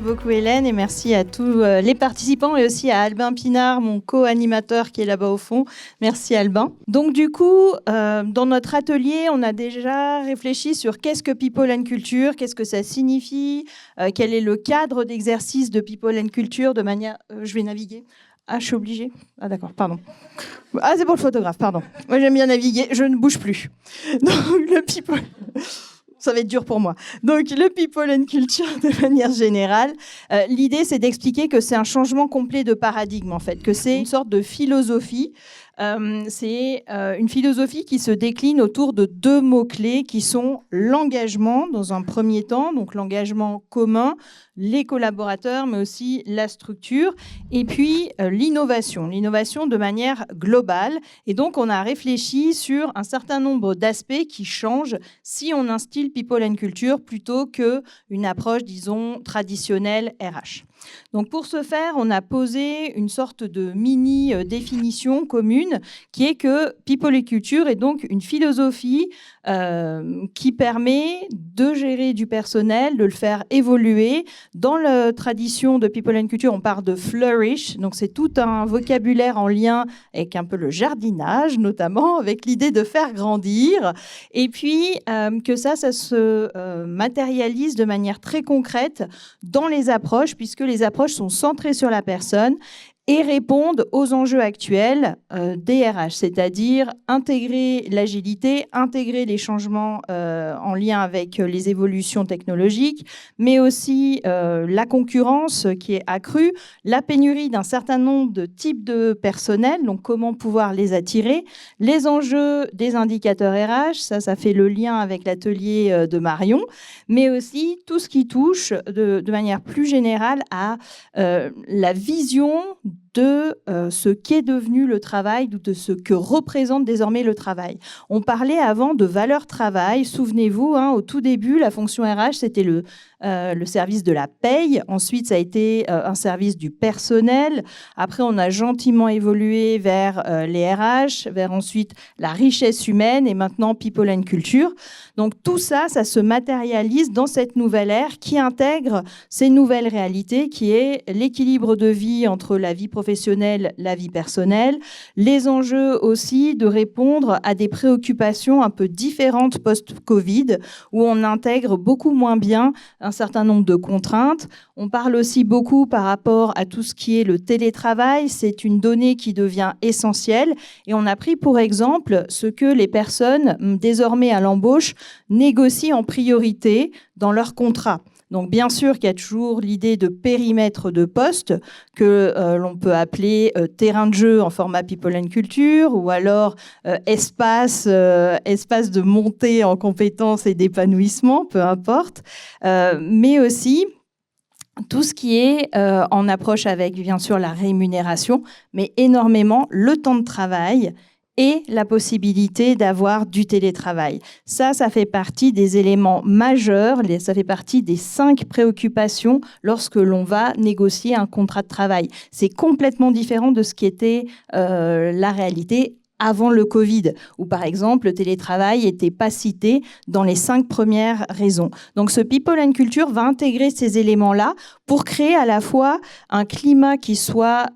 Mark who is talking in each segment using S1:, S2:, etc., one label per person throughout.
S1: beaucoup Hélène et merci à tous les participants et aussi à Albin Pinard, mon co-animateur qui est là-bas au fond. Merci Albin. Donc du coup, dans notre atelier, on a déjà réfléchi sur qu'est-ce que People and Culture, qu'est-ce que ça signifie, quel est le cadre d'exercice de People and Culture de manière... je vais naviguer. Ah, je suis obligée. Ah d'accord, pardon. Ah, c'est pour le photographe, pardon. Moi, j'aime bien naviguer, je ne bouge plus. Donc, le People... Ça va être dur pour moi. Donc, le People and Culture, de manière générale, l'idée, c'est d'expliquer que c'est un changement complet de paradigme, en fait, que c'est une sorte de philosophie. C'est une philosophie qui se décline autour de deux mots-clés qui sont l'engagement, dans un premier temps, donc l'engagement commun, les collaborateurs, mais aussi la structure, et puis l'innovation de manière globale. Et donc, on a réfléchi sur un certain nombre d'aspects qui changent si on instille People and Culture plutôt qu'une approche, disons, traditionnelle RH. Donc, pour ce faire, on a posé une sorte de mini-définition commune qui est que People and Culture est donc une philosophie qui permet de gérer du personnel, de le faire évoluer. Dans la tradition de People and Culture, on parle de flourish, donc c'est tout un vocabulaire en lien avec un peu le jardinage, notamment avec l'idée de faire grandir, et puis que ça se matérialise de manière très concrète dans les approches, puisque les approches sont centrées sur la personne et répondent aux enjeux actuels des RH, c'est-à-dire intégrer l'agilité, intégrer les changements en lien avec les évolutions technologiques, mais aussi la concurrence qui est accrue, la pénurie d'un certain nombre de types de personnel, donc comment pouvoir les attirer, les enjeux des indicateurs RH, ça fait le lien avec l'atelier de Marion, mais aussi tout ce qui touche de manière plus générale à la vision de ce qu'est devenu le travail, ou de ce que représente désormais le travail. On parlait avant de valeur travail. Souvenez-vous, au tout début, la fonction RH, c'était le service de la paye. Ensuite, ça a été un service du personnel. Après, on a gentiment évolué vers les RH, vers ensuite la richesse humaine et maintenant People and Culture. Donc tout ça, ça se matérialise dans cette nouvelle ère qui intègre ces nouvelles réalités, qui est l'équilibre de vie entre la vie professionnelle, la vie personnelle, les enjeux aussi de répondre à des préoccupations un peu différentes post-Covid, où on intègre beaucoup moins bien un certain nombre de contraintes. On parle aussi beaucoup par rapport à tout ce qui est le télétravail. C'est une donnée qui devient essentielle. Et on a pris pour exemple ce que les personnes, désormais à l'embauche, négocient en priorité dans leur contrat. Donc bien sûr qu'il y a toujours l'idée de périmètre de poste que l'on peut appeler terrain de jeu en format People and Culture, ou alors espace de montée en compétences et d'épanouissement, peu importe, mais aussi tout ce qui est en approche avec bien sûr la rémunération, mais énormément le temps de travail et la possibilité d'avoir du télétravail. Ça fait partie des éléments majeurs, ça fait partie des 5 préoccupations lorsque l'on va négocier un contrat de travail. C'est complètement différent de ce qui était la réalité avant le Covid, où par exemple le télétravail n'était pas cité dans les 5 premières raisons. Donc ce People and Culture va intégrer ces éléments-là pour créer à la fois un climat qui soit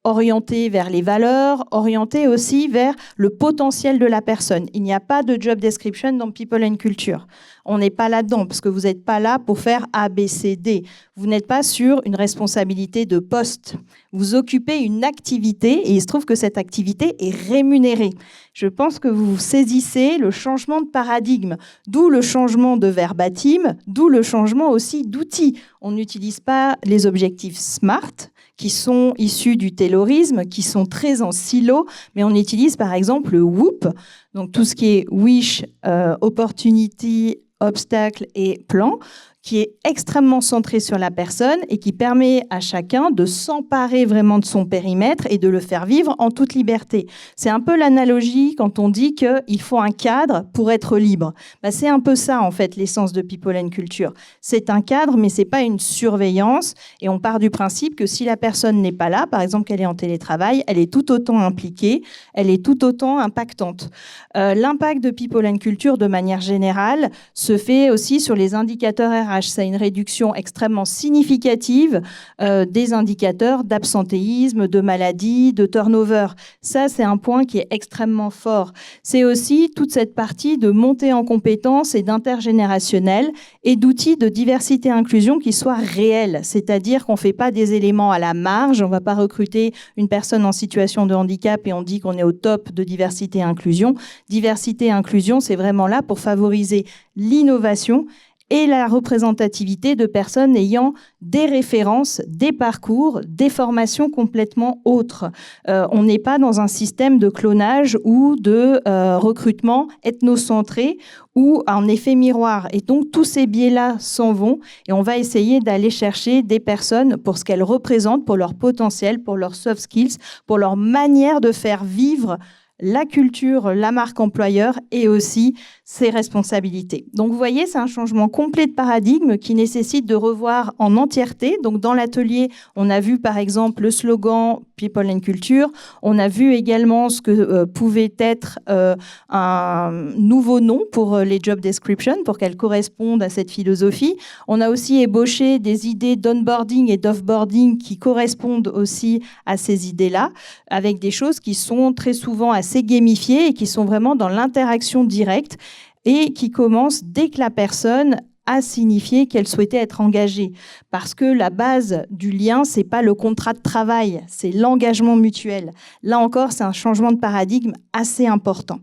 S1: orienté vers les valeurs, orienté aussi vers le potentiel de la personne. Il n'y a pas de job description dans People and Culture. On n'est pas là-dedans, parce que vous n'êtes pas là pour faire A, B, C, D. Vous n'êtes pas sur une responsabilité de poste. Vous occupez une activité, et il se trouve que cette activité est rémunérée. Je pense que vous saisissez le changement de paradigme, d'où le changement de verbatim, d'où le changement aussi d'outils. On n'utilise pas les objectifs SMART, qui sont issus du taylorisme, qui sont très en silo, mais on utilise par exemple le WOOP, donc tout ce qui est Wish, Opportunity, Obstacle et Plan, qui est extrêmement centré sur la personne et qui permet à chacun de s'emparer vraiment de son périmètre et de le faire vivre en toute liberté. C'est un peu l'analogie quand on dit qu'il faut un cadre pour être libre. C'est un peu ça, en fait, l'essence de People and Culture. C'est un cadre, mais c'est pas une surveillance. Et on part du principe que si la personne n'est pas là, par exemple qu'elle est en télétravail, elle est tout autant impliquée, elle est tout autant impactante. L'impact de People and Culture, de manière générale, se fait aussi sur les indicateurs RH. RH. C'est une réduction extrêmement significative des indicateurs d'absentéisme, de maladie, de turnover. Ça, c'est un point qui est extrêmement fort. C'est aussi toute cette partie de montée en compétences et d'intergénérationnel et d'outils de diversité-inclusion qui soient réels. C'est-à-dire qu'on ne fait pas des éléments à la marge. On ne va pas recruter une personne en situation de handicap et on dit qu'on est au top de diversité-inclusion. Diversité-inclusion, c'est vraiment là pour favoriser l'innovation et la représentativité de personnes ayant des références, des parcours, des formations complètement autres. On n'est pas dans un système de clonage ou de recrutement ethnocentré ou en effet miroir. Et donc, tous ces biais-là s'en vont et on va essayer d'aller chercher des personnes pour ce qu'elles représentent, pour leur potentiel, pour leurs soft skills, pour leur manière de faire vivre la culture, la marque employeur et aussi ses responsabilités. Donc vous voyez, c'est un changement complet de paradigme qui nécessite de revoir en entièreté. Donc dans l'atelier, on a vu par exemple le slogan People and Culture. On a vu également ce que pouvait être un nouveau nom pour les job descriptions, pour qu'elles correspondent à cette philosophie. On a aussi ébauché des idées d'onboarding et d'offboarding qui correspondent aussi à ces idées-là, avec des choses qui sont très souvent assez gamifiées et qui sont vraiment dans l'interaction directe et qui commencent dès que la personne a signifié qu'elle souhaitait être engagée. Parce que la base du lien, c'est pas le contrat de travail, c'est l'engagement mutuel. Là encore, c'est un changement de paradigme assez important.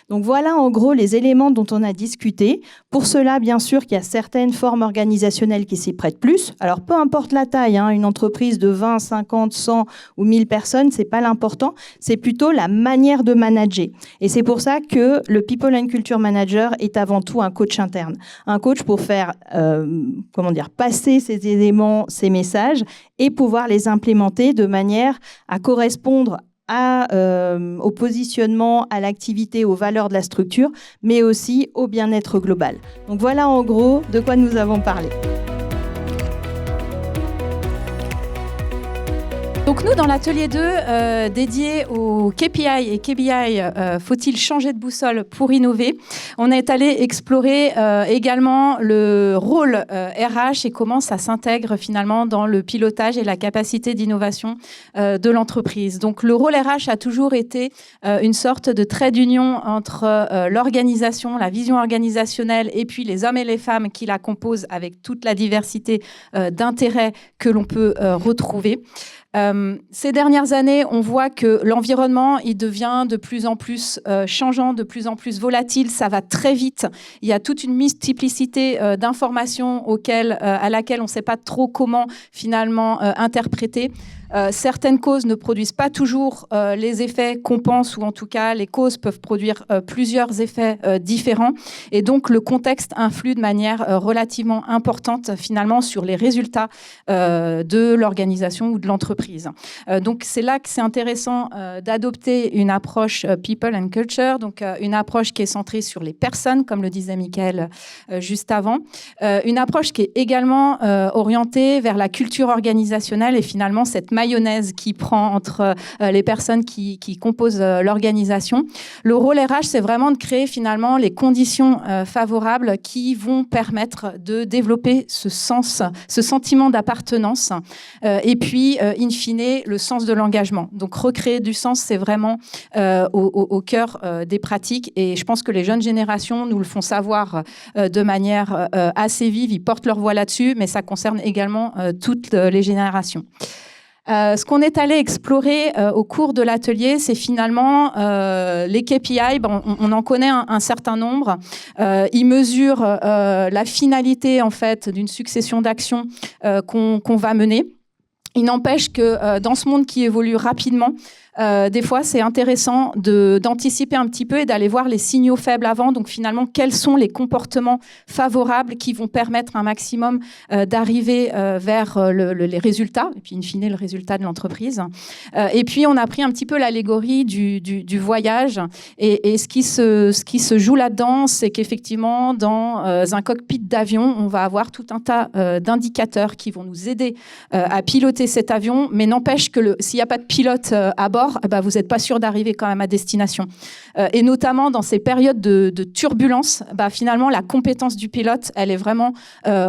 S1: Donc voilà en gros les éléments dont on a discuté. Pour cela, bien sûr qu'il y a certaines formes organisationnelles qui s'y prêtent plus. Alors peu importe la taille, une entreprise de 20, 50, 100 ou 1000 personnes, c'est pas l'important, c'est plutôt la manière de manager. Et c'est pour ça que le People and Culture Manager est avant tout un coach interne. Un coach pour faire passer ces éléments, ces messages et pouvoir les implémenter de manière à correspondre au positionnement, à l'activité, aux valeurs de la structure, mais aussi au bien-être global. Donc voilà en gros de quoi nous avons parlé.
S2: Donc nous, dans l'atelier 2, dédié au KPI et KBI, faut-il changer de boussole pour innover, on est allé explorer également le rôle RH et comment ça s'intègre finalement dans le pilotage et la capacité d'innovation de l'entreprise. Donc le rôle RH a toujours été une sorte de trait d'union entre l'organisation, la vision organisationnelle et puis les hommes et les femmes qui la composent avec toute la diversité d'intérêts que l'on peut retrouver. Ces dernières années, on voit que l'environnement, il devient de plus en plus changeant, de plus en plus volatile. Ça va très vite. Il y a toute une multiplicité d'informations à laquelle on ne sait pas trop comment finalement interpréter. Certaines causes ne produisent pas toujours les effets qu'on pense, ou en tout cas, les causes peuvent produire plusieurs effets différents. Et donc, le contexte influe de manière relativement importante, finalement, sur les résultats de l'organisation ou de l'entreprise. Donc, c'est là que c'est intéressant d'adopter une approche People and Culture, donc une approche qui est centrée sur les personnes, comme le disait Mickaël juste avant. Une approche qui est également orientée vers la culture organisationnelle et finalement, cette mayonnaise qui prend entre les personnes qui composent l'organisation. Le rôle RH, c'est vraiment de créer finalement les conditions favorables qui vont permettre de développer ce sentiment d'appartenance et puis, in fine, le sens de l'engagement. Donc, recréer du sens, c'est vraiment au cœur des pratiques et je pense que les jeunes générations nous le font savoir de manière assez vive. Ils portent leur voix là-dessus, mais ça concerne également toutes les générations. Ce qu'on est allé explorer au cours de l'atelier, c'est finalement les KPI. Bon, on en connaît un certain nombre. Ils mesurent la finalité en fait d'une succession d'actions qu'on va mener. Il n'empêche que dans ce monde qui évolue rapidement, des fois, c'est intéressant d'anticiper un petit peu et d'aller voir les signaux faibles avant. Donc, finalement, quels sont les comportements favorables qui vont permettre un maximum d'arriver vers les résultats, et puis, in fine, le résultat de l'entreprise. Et puis, on a pris un petit peu l'allégorie du voyage. Et ce qui se joue là-dedans, c'est qu'effectivement, dans un cockpit d'avion, on va avoir tout un tas d'indicateurs qui vont nous aider à piloter piloter cet avion, mais n'empêche que s'il n'y a pas de pilote à bord, vous n'êtes pas sûr d'arriver quand même à destination. Et notamment dans ces périodes de turbulence, finalement, la compétence du pilote, elle est vraiment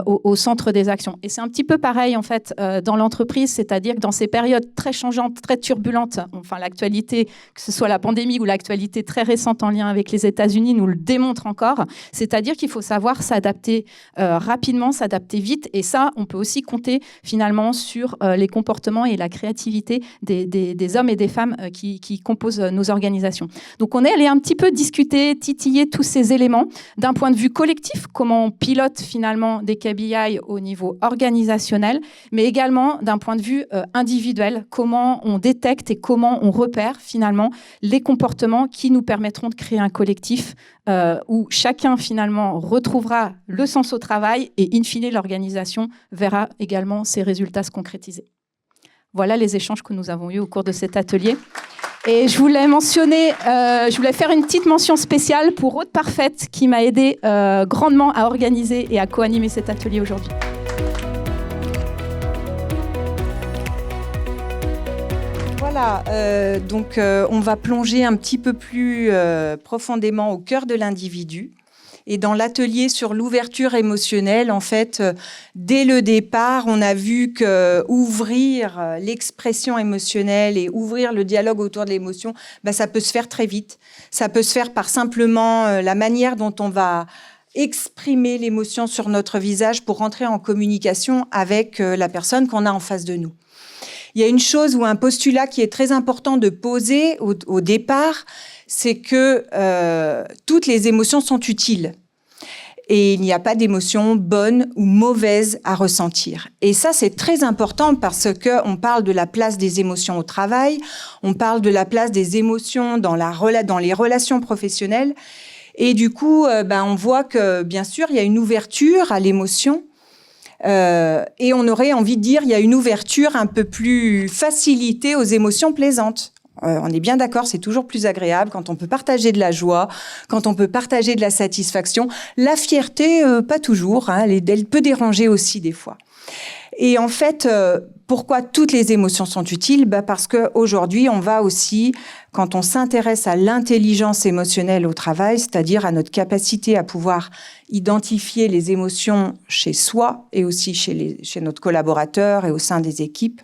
S2: au centre des actions. Et c'est un petit peu pareil, en fait, dans l'entreprise, c'est-à-dire que dans ces périodes très changeantes, très turbulentes, enfin, l'actualité, que ce soit la pandémie ou l'actualité très récente en lien avec les États-Unis, nous le démontre encore. C'est-à-dire qu'il faut savoir s'adapter rapidement, s'adapter vite. Et ça, on peut aussi compter finalement sur les comportements et la créativité des hommes et des femmes qui composent nos organisations. Donc, on est allé un petit peu discuter, titiller tous ces éléments d'un point de vue collectif, comment on pilote finalement des KPI au niveau organisationnel, mais également d'un point de vue individuel, comment on détecte et comment on repère finalement les comportements qui nous permettront de créer un collectif où chacun finalement retrouvera le sens au travail et in fine l'organisation verra également ses résultats se concrétiser. Voilà les échanges que nous avons eus au cours de cet atelier. Et je voulais faire une petite mention spéciale pour Aude Parfaite qui m'a aidé grandement à organiser et à co-animer cet atelier aujourd'hui.
S3: Voilà, donc on va plonger un petit peu plus profondément au cœur de l'individu. Et dans l'atelier sur l'ouverture émotionnelle, en fait, dès le départ, on a vu que ouvrir l'expression émotionnelle et ouvrir le dialogue autour de l'émotion, ça peut se faire très vite. Ça peut se faire par simplement la manière dont on va exprimer l'émotion sur notre visage pour rentrer en communication avec la personne qu'on a en face de nous. Il y a une chose ou un postulat qui est très important de poser au départ, c'est que toutes les émotions sont utiles. Et il n'y a pas d'émotion bonne ou mauvaise à ressentir. Et ça, c'est très important parce qu'on parle de la place des émotions au travail, on parle de la place des émotions dans les relations professionnelles. Et du coup, on voit que, bien sûr, il y a une ouverture à l'émotion. Et on aurait envie de dire, il y a une ouverture un peu plus facilitée aux émotions plaisantes. On est bien d'accord, c'est toujours plus agréable quand on peut partager de la joie, quand on peut partager de la satisfaction. La fierté, pas toujours, elle peut déranger aussi des fois. Et en fait, pourquoi toutes les émotions sont utiles ? Parce qu'aujourd'hui, on va aussi, quand on s'intéresse à l'intelligence émotionnelle au travail, c'est-à-dire à notre capacité à pouvoir identifier les émotions chez soi et aussi chez notre collaborateur et au sein des équipes,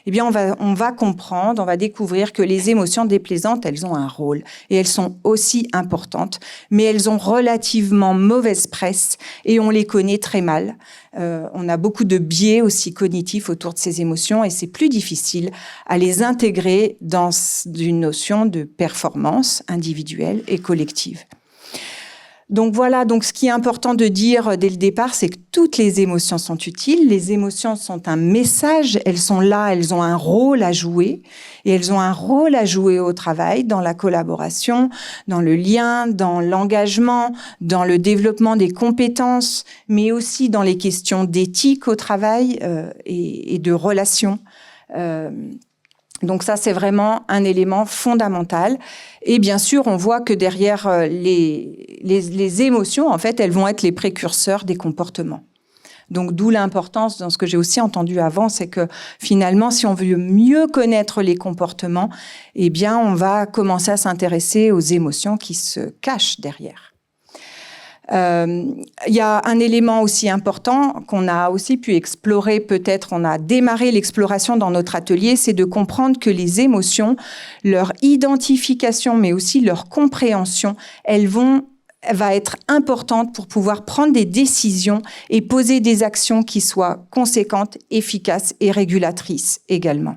S3: eh bien, on va comprendre, on va découvrir que les émotions déplaisantes, elles ont un rôle et elles sont aussi importantes, mais elles ont relativement mauvaise presse et on les connaît très mal. On a beaucoup de biais aussi cognitifs autour de ces émotions et c'est plus difficile à les intégrer dans une notion de performance individuelle et collective. Donc voilà, donc ce qui est important de dire dès le départ, c'est que toutes les émotions sont utiles. Les émotions sont un message, elles sont là, elles ont un rôle à jouer. Et elles ont un rôle à jouer au travail, dans la collaboration, dans le lien, dans l'engagement, dans le développement des compétences, mais aussi dans les questions d'éthique au travail et de relations. Donc ça, c'est vraiment un élément fondamental. Et bien sûr, on voit que derrière les émotions, en fait, elles vont être les précurseurs des comportements. Donc d'où l'importance, dans ce que j'ai aussi entendu avant, c'est que finalement, si on veut mieux connaître les comportements, eh bien, on va commencer à s'intéresser aux émotions qui se cachent derrière. Il y a un élément aussi important qu'on a aussi pu explorer, peut-être on a démarré l'exploration dans notre atelier, c'est de comprendre que les émotions, leur identification, mais aussi leur compréhension, elle va être importante pour pouvoir prendre des décisions et poser des actions qui soient conséquentes, efficaces et régulatrices également.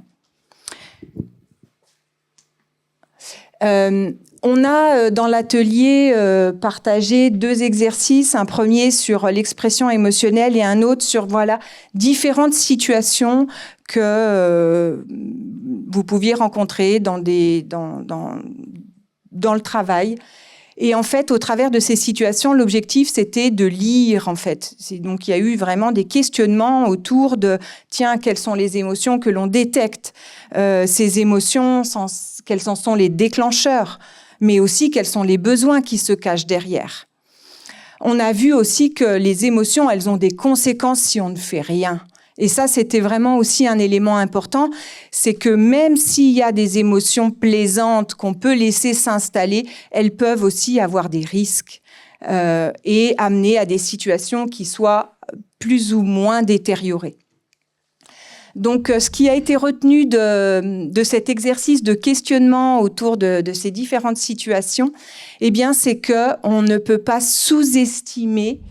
S3: On a dans l'atelier partagé 2 exercices, un premier sur l'expression émotionnelle et un autre sur différentes situations que vous pouviez rencontrer dans le travail. Et en fait, au travers de ces situations, l'objectif, c'était de lire, en fait. Donc, il y a eu vraiment des questionnements autour de, tiens, quelles sont les émotions que l'on détecte, ces émotions, quels en sont les déclencheurs, mais aussi quels sont les besoins qui se cachent derrière. On a vu aussi que les émotions, elles ont des conséquences si on ne fait rien. Et ça, c'était vraiment aussi un élément important, c'est que même s'il y a des émotions plaisantes qu'on peut laisser s'installer, elles peuvent aussi avoir des risques et amener à des situations qui soient plus ou moins détériorées. Donc, ce qui a été retenu de cet exercice de questionnement autour de ces différentes situations, eh bien, c'est qu'on ne peut pas sous-estimer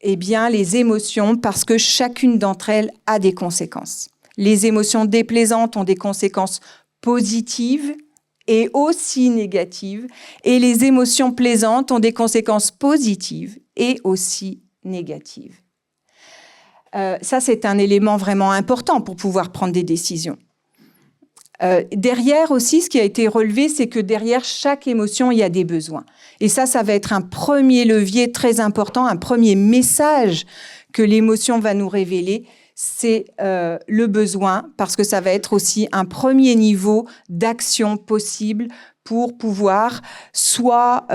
S3: eh bien, les émotions, parce que chacune d'entre elles a des conséquences. Les émotions déplaisantes ont des conséquences positives et aussi négatives, et les émotions plaisantes ont des conséquences positives et aussi négatives. Ça, c'est un élément vraiment important pour pouvoir prendre des décisions. Derrière aussi, ce qui a été relevé, c'est que derrière chaque émotion, il y a des besoins. Et ça va être un premier levier très important, un premier message que l'émotion va nous révéler, c'est le besoin, parce que ça va être aussi un premier niveau d'action possible pour pouvoir soit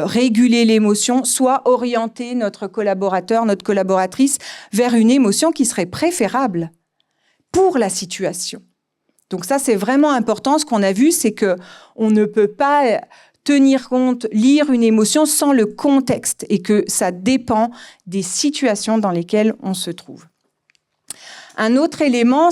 S3: réguler l'émotion, soit orienter notre collaborateur, notre collaboratrice vers une émotion qui serait préférable pour la situation. Donc ça, c'est vraiment important. Ce qu'on a vu, c'est qu'on ne peut pas tenir compte, lire une émotion sans le contexte et que ça dépend des situations dans lesquelles on se trouve. Un autre élément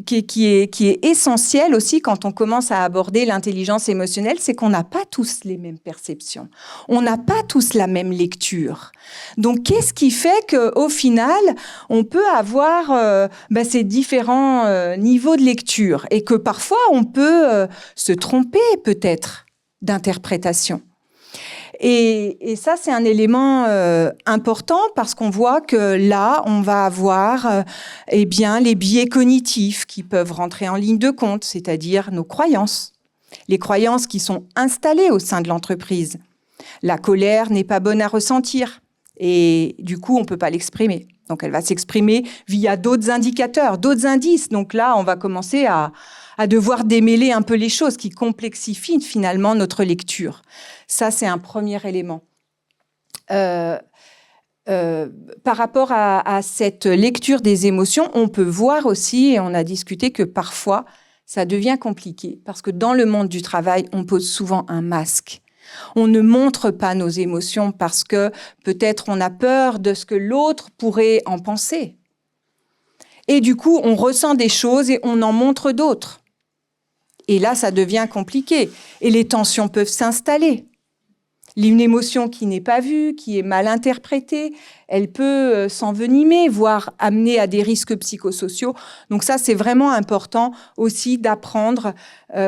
S3: qui est essentiel aussi quand on commence à aborder l'intelligence émotionnelle, c'est qu'on n'a pas tous les mêmes perceptions. On n'a pas tous la même lecture. Donc, qu'est-ce qui fait qu'au final, on peut avoir ces différents niveaux de lecture et que parfois, on peut se tromper peut-être d'interprétation. Et ça, c'est un élément important parce qu'on voit que là, on va avoir les biais cognitifs qui peuvent rentrer en ligne de compte, c'est-à-dire nos croyances. Les croyances qui sont installées au sein de l'entreprise. La colère n'est pas bonne à ressentir et du coup, on ne peut pas l'exprimer. Donc, elle va s'exprimer via d'autres indicateurs, d'autres indices. Donc là, on va commencer à devoir démêler un peu les choses qui complexifient finalement notre lecture. Ça, c'est un premier élément. Par rapport à cette lecture des émotions, on peut voir aussi, et on a discuté que parfois, ça devient compliqué parce que dans le monde du travail, on pose souvent un masque. On ne montre pas nos émotions parce que peut-être on a peur de ce que l'autre pourrait en penser. Et du coup, on ressent des choses et on en montre d'autres. Et là, ça devient compliqué. Et les tensions peuvent s'installer. Une émotion qui n'est pas vue, qui est mal interprétée, elle peut s'envenimer, voire amener à des risques psychosociaux. Donc ça, c'est vraiment important aussi d'apprendre.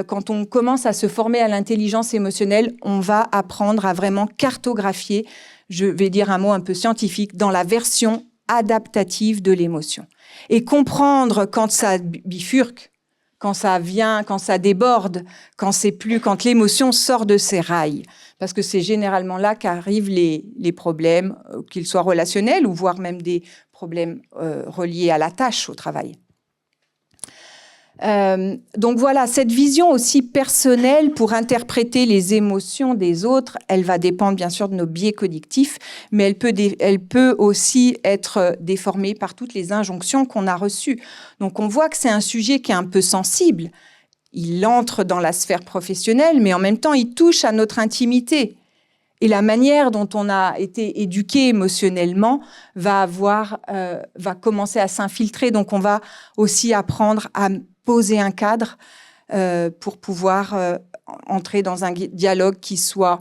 S3: Quand on commence à se former à l'intelligence émotionnelle, on va apprendre à vraiment cartographier, je vais dire un mot un peu scientifique, dans la version adaptative de l'émotion. Et comprendre quand ça bifurque, quand ça vient, quand ça déborde, quand l'émotion sort de ses rails. Parce que c'est généralement là qu'arrivent les problèmes, qu'ils soient relationnels ou voire même des problèmes reliés à la tâche au travail. Donc voilà, cette vision aussi personnelle pour interpréter les émotions des autres, elle va dépendre bien sûr de nos biais cognitifs, mais elle peut aussi être déformée par toutes les injonctions qu'on a reçues. Donc on voit que c'est un sujet qui est un peu sensible. Il entre dans la sphère professionnelle, mais en même temps, il touche à notre intimité. Et la manière dont on a été éduqué émotionnellement va commencer à s'infiltrer. Donc on va aussi apprendre à poser un cadre pour pouvoir entrer dans un dialogue qui soit,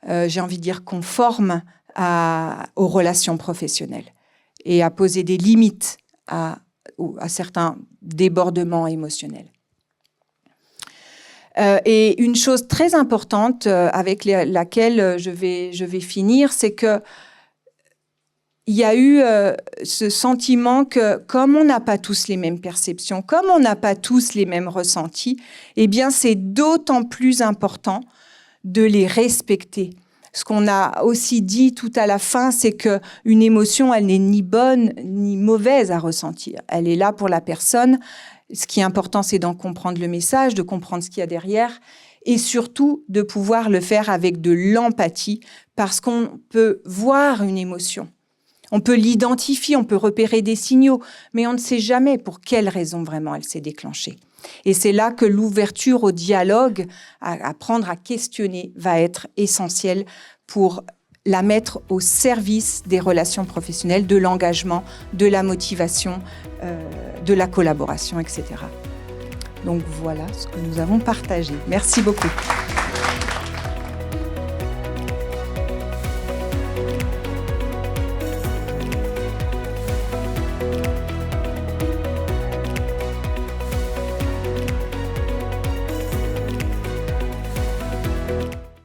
S3: j'ai envie de dire, conforme aux relations professionnelles et à poser des limites à certains débordements émotionnels. Et une chose très importante avec laquelle je vais finir, c'est que il y a eu ce sentiment que, comme on n'a pas tous les mêmes perceptions, comme on n'a pas tous les mêmes ressentis, eh bien, c'est d'autant plus important de les respecter. Ce qu'on a aussi dit tout à la fin, c'est qu'une émotion, elle n'est ni bonne ni mauvaise à ressentir. Elle est là pour la personne. Ce qui est important, c'est d'en comprendre le message, de comprendre ce qu'il y a derrière et surtout de pouvoir le faire avec de l'empathie parce qu'on peut voir une émotion. On peut l'identifier, on peut repérer des signaux, mais on ne sait jamais pour quelle raison vraiment elle s'est déclenchée. Et c'est là que l'ouverture au dialogue, à apprendre à questionner, va être essentielle pour la mettre au service des relations professionnelles, de l'engagement, de la motivation, de la collaboration, etc. Donc voilà ce que nous avons partagé. Merci beaucoup.